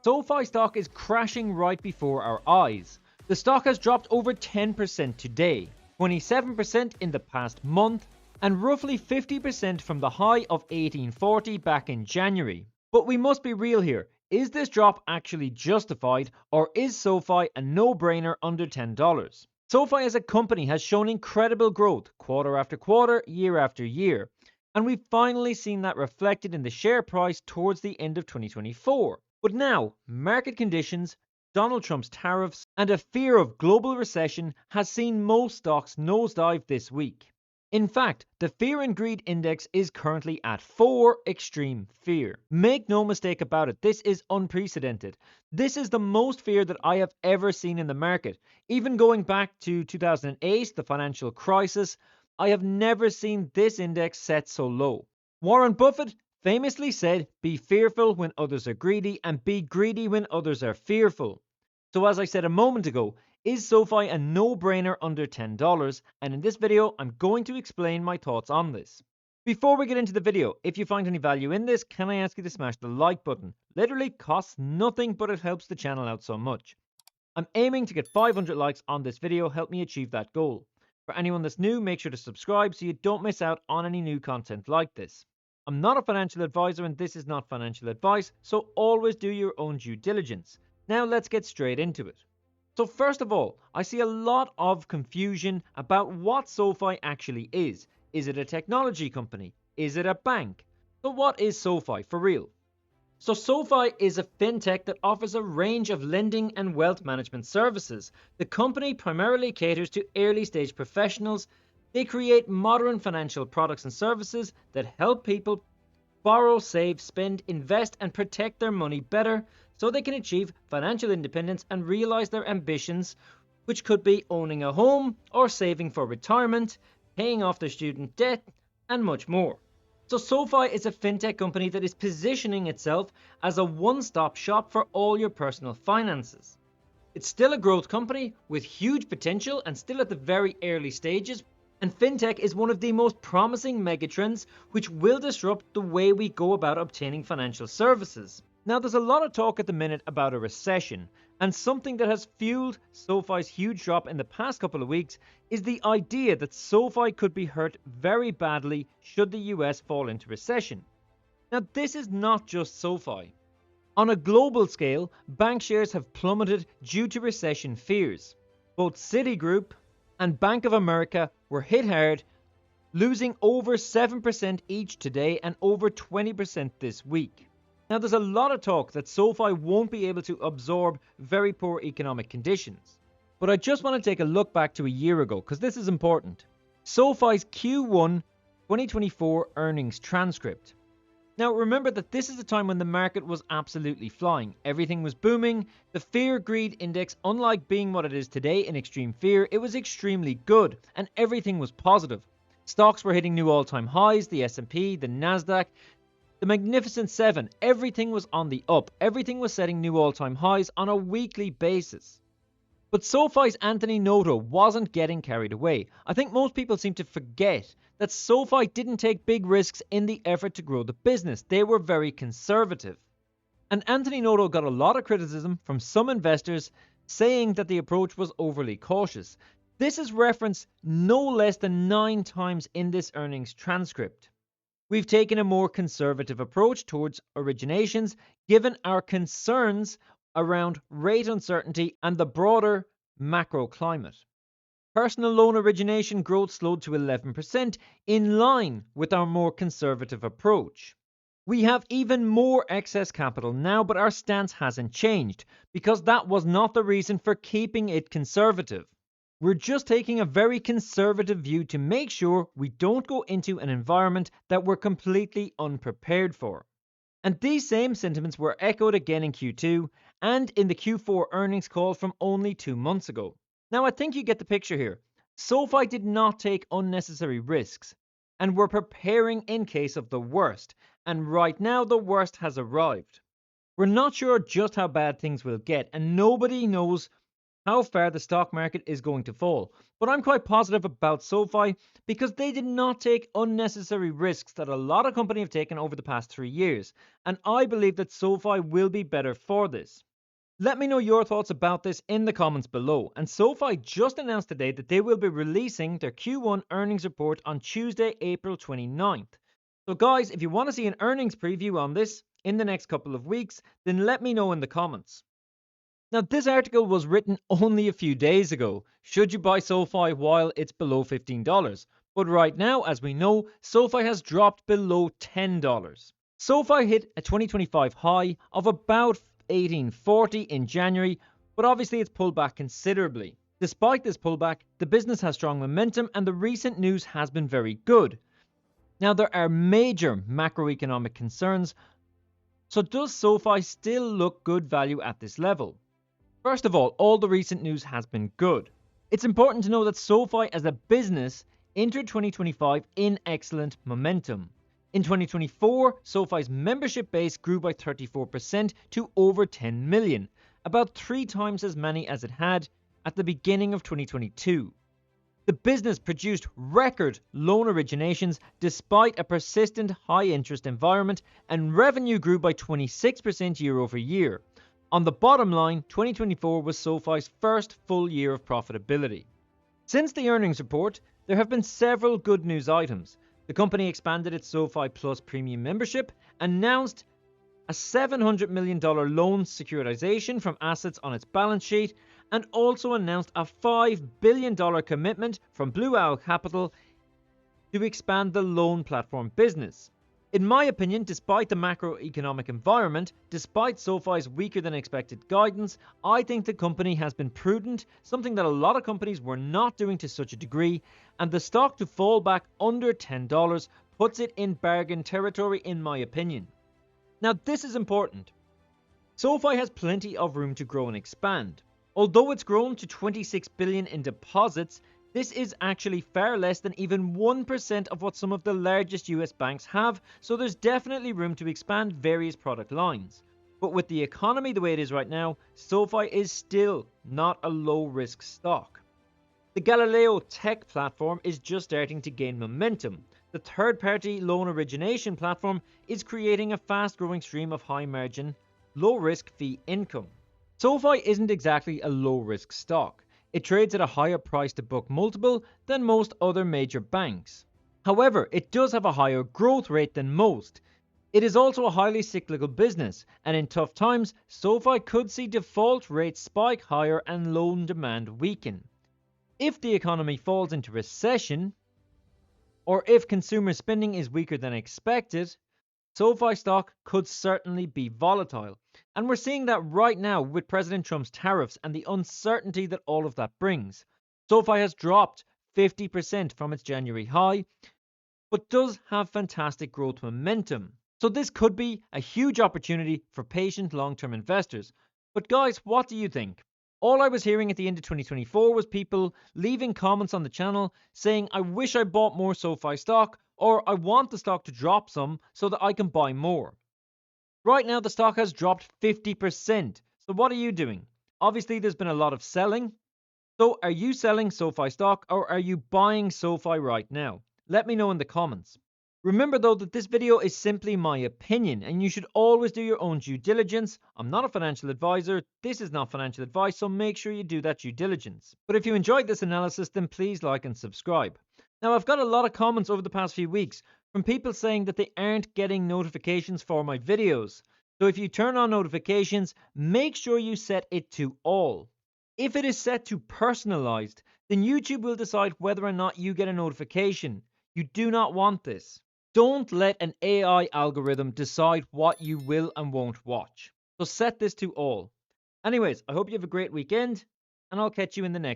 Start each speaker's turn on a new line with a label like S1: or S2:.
S1: SoFi stock is crashing right before our eyes. The stock has dropped over 10% today, 27% in the past month, and roughly 50% from the high of 1840 back in January. But we must be real here. Is this drop actually justified, or is SoFi a no-brainer under $10? SoFi as a company has shown incredible growth quarter after quarter, year after year, and we've finally seen that reflected in the share price towards the end of 2024. But now, market conditions, Donald Trump's tariffs, and a fear of global recession has seen most stocks nosedive this week. In fact, the Fear and Greed Index is currently at 4, extreme fear. Make no mistake about it, this is unprecedented. This is the most fear that I have ever seen in the market. Even going back to 2008, the financial crisis, I have never seen this index set so low. Warren Buffett famously said, "Be fearful when others are greedy and be greedy when others are fearful." So as I said a moment ago, is SoFi a no-brainer under $10? And in this video, I'm going to explain my thoughts on this. Before we get into the video, if you find any value in this, can I ask you to smash the like button? Literally costs nothing, but it helps the channel out so much. I'm aiming to get 500 likes on this video. Help me achieve that goal. For anyone that's new, make sure to subscribe so you don't miss out on any new content like this. I'm not a financial advisor and this is not financial advice, so always do your own due diligence. Now let's get straight into it. So first of all, I see a lot of confusion about what SoFi actually is. Is it a technology company? Is it a bank? So what is SoFi for real? So SoFi is a fintech that offers a range of lending and wealth management services. The company primarily caters to early stage professionals. They create modern financial products and services that help people borrow, save, spend, invest, and protect their money better so they can achieve financial independence and realize their ambitions, which could be owning a home or saving for retirement, paying off their student debt, and much more. So SoFi is a fintech company that is positioning itself as a one-stop shop for all your personal finances. It's still a growth company with huge potential and still at the very early stages. And fintech is one of the most promising megatrends which will disrupt the way we go about obtaining financial services. Now there's a lot of talk at the minute about a recession, and something that has fueled SoFi's huge drop in the past couple of weeks is the idea that SoFi could be hurt very badly should the US fall into recession. Now this is not just SoFi. On a global scale, bank shares have plummeted due to recession fears. Both Citigroup and Bank of America were hit hard, losing over 7% each today and over 20% this week. Now there's a lot of talk that SoFi won't be able to absorb very poor economic conditions. But I just want to take a look back to a year ago because this is important. SoFi's Q1 2024 earnings transcript. Now remember that this is a time when the market was absolutely flying. Everything was booming. The Fear-Greed Index, unlike being what it is today in extreme fear, it was extremely good and everything was positive. Stocks were hitting new all-time highs, the S&P, the Nasdaq, the Magnificent Seven, everything was on the up. Everything was setting new all-time highs on a weekly basis. But SoFi's Anthony Noto wasn't getting carried away. I think most people seem to forget that SoFi didn't take big risks in the effort to grow the business. They were very conservative. And Anthony Noto got a lot of criticism from some investors saying that the approach was overly cautious. This is referenced no less than 9 times in this earnings transcript. We've taken a more conservative approach towards originations given our concerns around rate uncertainty and the broader macro climate. Personal loan origination growth slowed to 11% in line with our more conservative approach. We have even more excess capital now, but our stance hasn't changed because that was not the reason for keeping it conservative. We're just taking a very conservative view to make sure we don't go into an environment that we're completely unprepared for. And these same sentiments were echoed again in Q2 and in the Q4 earnings call from only 2 months ago. Now I think you get the picture here. SoFi did not take unnecessary risks and were preparing in case of the worst. And right now the worst has arrived. We're not sure just how bad things will get and nobody knows how far the stock market is going to fall, but I'm quite positive about SoFi because they did not take unnecessary risks that a lot of companies have taken over the past 3 years, and I believe that SoFi will be better for this. Let me know your thoughts about this in the comments below. And SoFi just announced today that they will be releasing their Q1 earnings report on Tuesday, April 29th. So guys, if you want to see an earnings preview on this in the next couple of weeks, then let me know in the comments. Now, this article was written only a few days ago. Should you buy SoFi while it's below $15? But right now, as we know, SoFi has dropped below $10. SoFi hit a 2025 high of about 1840 in January, but obviously it's pulled back considerably. Despite this pullback, the business has strong momentum and the recent news has been very good. Now, there are major macroeconomic concerns, so does SoFi still look good value at this level? First of all the recent news has been good. It's important to know that SoFi as a business entered 2025 in excellent momentum. In 2024, SoFi's membership base grew by 34% to over 10 million, about 3 times as many as it had at the beginning of 2022. The business produced record loan originations despite a persistent high interest environment, and revenue grew by 26% year over year. On the bottom line, 2024 was SoFi's first full year of profitability. Since the earnings report, there have been several good news items. The company expanded its SoFi Plus premium membership, announced a $700 million loan securitization from assets on its balance sheet, and also announced a $5 billion commitment from Blue Owl Capital to expand the loan platform business. In my opinion, despite the macroeconomic environment, despite SoFi's weaker than expected guidance, I think the company has been prudent, something that a lot of companies were not doing to such a degree, and the stock to fall back under $10 puts it in bargain territory in my opinion. Now this is important. SoFi has plenty of room to grow and expand. Although it's grown to $26 billion in deposits, this is actually far less than even 1% of what some of the largest US banks have, so there's definitely room to expand various product lines. But with the economy the way it is right now, SoFi is still not a low-risk stock. The Galileo tech platform is just starting to gain momentum. The third-party loan origination platform is creating a fast-growing stream of high-margin, low-risk fee income. SoFi isn't exactly a low-risk stock. It trades at a higher price to book multiple than most other major banks. However, it does have a higher growth rate than most. It is also a highly cyclical business, and in tough times, SoFi could see default rates spike higher and loan demand weaken. If the economy falls into recession, or if consumer spending is weaker than expected, SoFi stock could certainly be volatile. And we're seeing that right now with President Trump's tariffs and the uncertainty that all of that brings. SoFi has dropped 50% from its January high, but does have fantastic growth momentum. So this could be a huge opportunity for patient long-term investors. But guys, what do you think? All I was hearing at the end of 2024 was people leaving comments on the channel saying, I wish I bought more SoFi stock, or I want the stock to drop some so that I can buy more. Right now, the stock has dropped 50%. So what are you doing? Obviously, there's been a lot of selling. So are you selling SoFi stock or are you buying SoFi right now? Let me know in the comments. Remember though that this video is simply my opinion and you should always do your own due diligence. I'm not a financial advisor. This is not financial advice, so make sure you do that due diligence. But if you enjoyed this analysis, then please like and subscribe. Now, I've got a lot of comments over the past few weeks from people saying that they aren't getting notifications for my videos. So if you turn on notifications, make sure you set it to all. If it is set to personalized, then YouTube will decide whether or not you get a notification. You do not want this. Don't let an AI algorithm decide what you will and won't watch. So set this to all. Anyways, I hope you have a great weekend, and I'll catch you in the next.